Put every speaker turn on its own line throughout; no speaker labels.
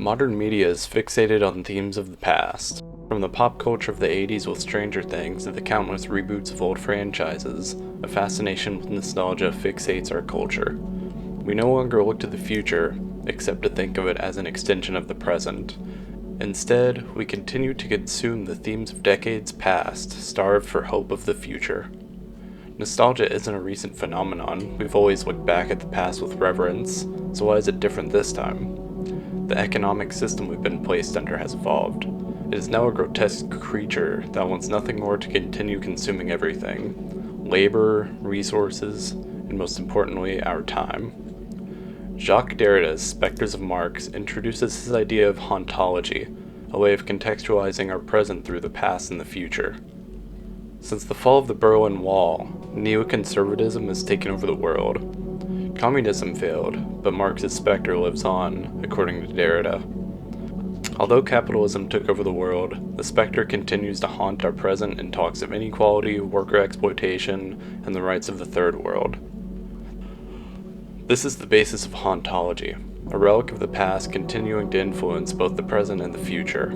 Modern media is fixated on themes of the past, from the pop culture of the 80s with Stranger Things to the countless reboots of old franchises. A fascination with nostalgia fixates our culture. We no longer look to the future, except to think of it as an extension of the present. Instead, we continue to consume the themes of decades past, starved for hope of the future. Nostalgia isn't a recent phenomenon. We've always looked back at the past with reverence, so why is it different this time? The economic system we've been placed under has evolved. It is now a grotesque creature that wants nothing more to continue consuming everything: labor, resources, and most importantly, our time. Jacques Derrida's Specters of Marx introduces his idea of hauntology, a way of contextualizing our present through the past and the future. Since the fall of the Berlin Wall, neoconservatism has taken over the world. Communism failed, but Marx's specter lives on, according to Derrida. Although capitalism took over the world, the specter continues to haunt our present in talks of inequality, worker exploitation, and the rights of the third world. This is the basis of hauntology, a relic of the past continuing to influence both the present and the future.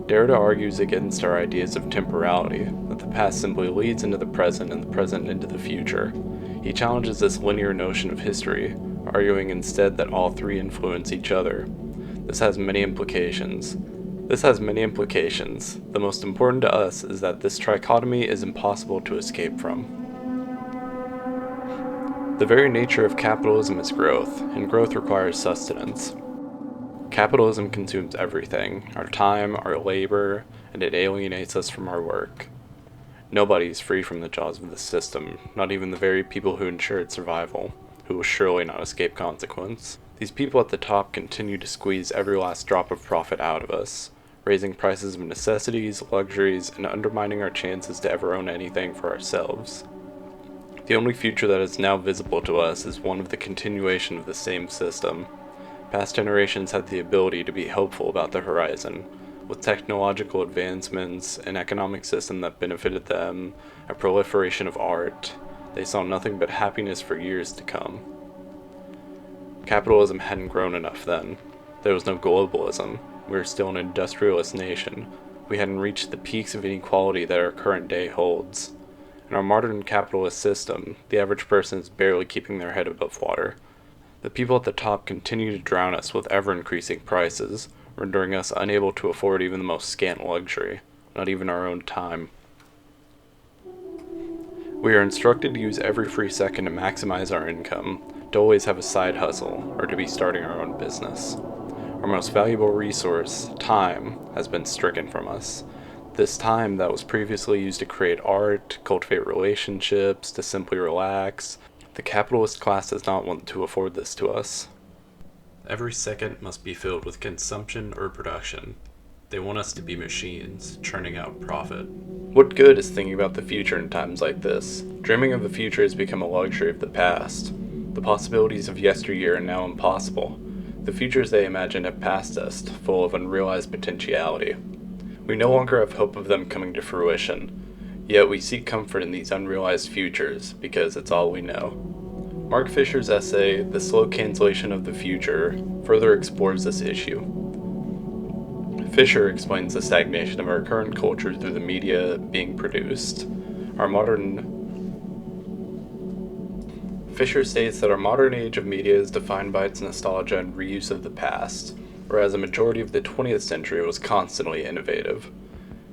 Derrida argues against our ideas of temporality, that the past simply leads into the present and the present into the future. He challenges this linear notion of history, arguing instead that all three influence each other. This has many implications. The most important to us is that this trichotomy is impossible to escape from. The very nature of capitalism is growth, and growth requires sustenance. Capitalism consumes everything: our time, our labor, and it alienates us from our work. Nobody is free from the jaws of the system, not even the very people who ensure its survival, who will surely not escape consequence. These people at the top continue to squeeze every last drop of profit out of us, raising prices of necessities, luxuries, and undermining our chances to ever own anything for ourselves. The only future that is now visible to us is one of the continuation of the same system. Past generations had the ability to be hopeful about the horizon. With technological advancements, an economic system that benefited them, a proliferation of art, they saw nothing but happiness for years to come. Capitalism hadn't grown enough then. There was no globalism. We were still an industrialist nation. We hadn't reached the peaks of inequality that our current day holds. In our modern capitalist system, the average person is barely keeping their head above water. The people at the top continue to drown us with ever-increasing prices, rendering us unable to afford even the most scant luxury, not even our own time. We are instructed to use every free second to maximize our income, to always have a side hustle, or to be starting our own business. Our most valuable resource, time, has been stricken from us. This time that was previously used to create art, cultivate relationships, to simply relax. The capitalist class does not want to afford this to us. Every second must be filled with consumption or production. They want us to be machines, churning out profit. What good is thinking about the future in times like this? Dreaming of the future has become a luxury of the past. The possibilities of yesteryear are now impossible. The futures they imagine have passed us, full of unrealized potentiality. We no longer have hope of them coming to fruition, yet we seek comfort in these unrealized futures because it's all we know. Mark Fisher's essay, The Slow Cancellation of the Future, further explores this issue. Fisher explains the stagnation of our current culture through the media being produced. Fisher states that our modern age of media is defined by its nostalgia and reuse of the past, whereas a majority of the 20th century was constantly innovative.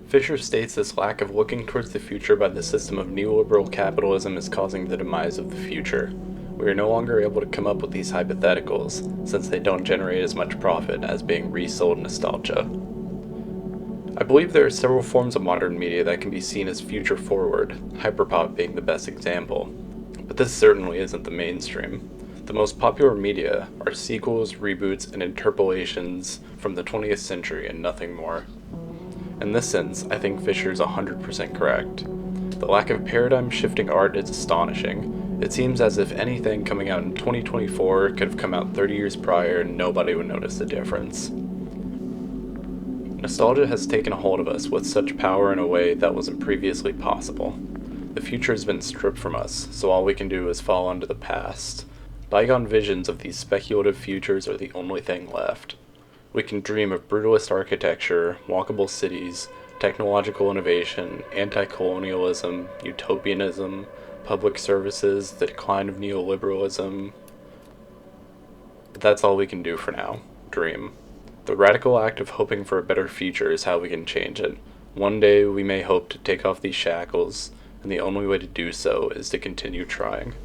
Fisher states this lack of looking towards the future by the system of neoliberal capitalism is causing the demise of the future. We are no longer able to come up with these hypotheticals, since they don't generate as much profit as being resold nostalgia. I believe there are several forms of modern media that can be seen as future forward, hyperpop being the best example. But this certainly isn't the mainstream. The most popular media are sequels, reboots, and interpolations from the 20th century and nothing more. In this sense, I think Fisher is 100% correct. The lack of paradigm-shifting art is astonishing. It seems as if anything coming out in 2024 could have come out 30 years prior and nobody would notice the difference. Nostalgia has taken a hold of us with such power in a way that wasn't previously possible. The future has been stripped from us, so all we can do is fall onto the past. Bygone visions of these speculative futures are the only thing left. We can dream of brutalist architecture, walkable cities, technological innovation, anti-colonialism, utopianism, public services, the decline of neoliberalism. But that's all we can do for now. Dream. The radical act of hoping for a better future is how we can change it. One day we may hope to take off these shackles, and the only way to do so is to continue trying.